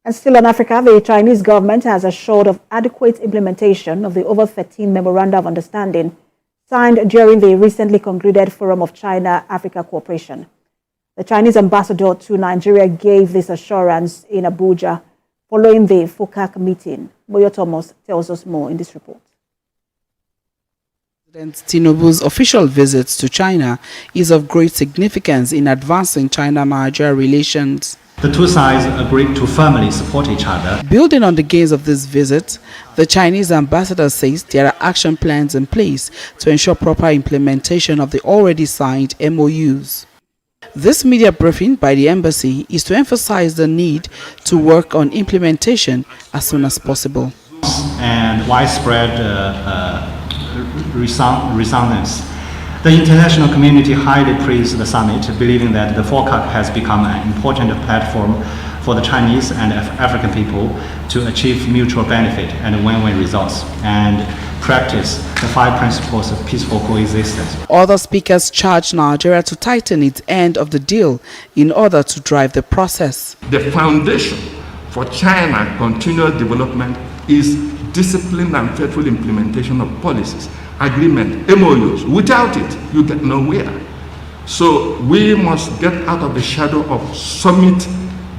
And still in Africa, the Chinese government has assured of adequate implementation of the over 13 Memorandum of Understanding signed during the recently concluded Forum of China-Africa Cooperation. The Chinese ambassador to Nigeria gave this assurance in Abuja following the FOCAC meeting. Moyo Thomas tells us more in this report. President Tinubu's official visits to China is of great significance in advancing China-Nigeria relations. The two sides agreed to firmly support each other. Building on the gains of this visit, the Chinese ambassador says there are action plans in place to ensure proper implementation of the already signed MoUs. This media briefing by the embassy is to emphasize the need to work on implementation as soon as possible. And widespread resonance. The international community highly praised the summit, believing that the FOCAC has become an important platform for the Chinese and African people to achieve mutual benefit and win-win results and practice the 5 principles of peaceful coexistence. Other speakers charged Nigeria to tighten its end of the deal in order to drive the process. The foundation for China's continuous development is disciplined and faithful implementation of policies, agreement, MoUs. Without it, you get nowhere. So we must get out of the shadow of summit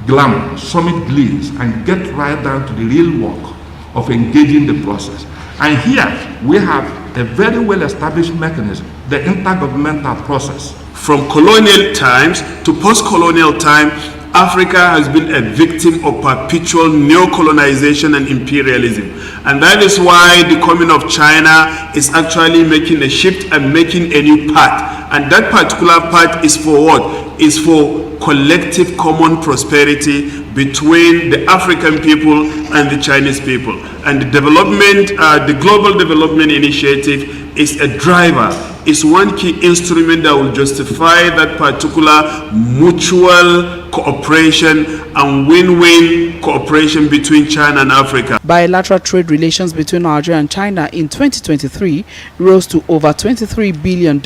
glamour, summit gleams, and get right down to the real work of engaging the process. And here we have a very well-established mechanism, the intergovernmental process. From colonial times to post-colonial time, Africa has been a victim of perpetual neo-colonization and imperialism. And that is why the coming of China is actually making a shift and making a new path. And that particular path is for what? Is for collective common prosperity between the African people and the Chinese people. And the development, the Global Development Initiative is a driver, is one key instrument that will justify that particular mutual cooperation and win-win cooperation between China and Africa. Bilateral trade relations between Nigeria and China in 2023 rose to over $23 billion.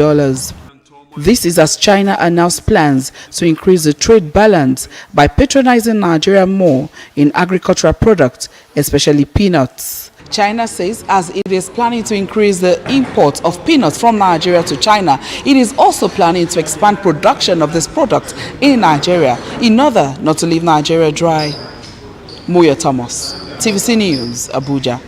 This is as China announced plans to increase the trade balance by patronizing Nigeria more in agricultural products, especially peanuts. China says as it is planning to increase the import of peanuts from Nigeria to China, it is also planning to expand production of this product in Nigeria in order not to leave Nigeria dry. Moyo Thomas, TVC News, Abuja.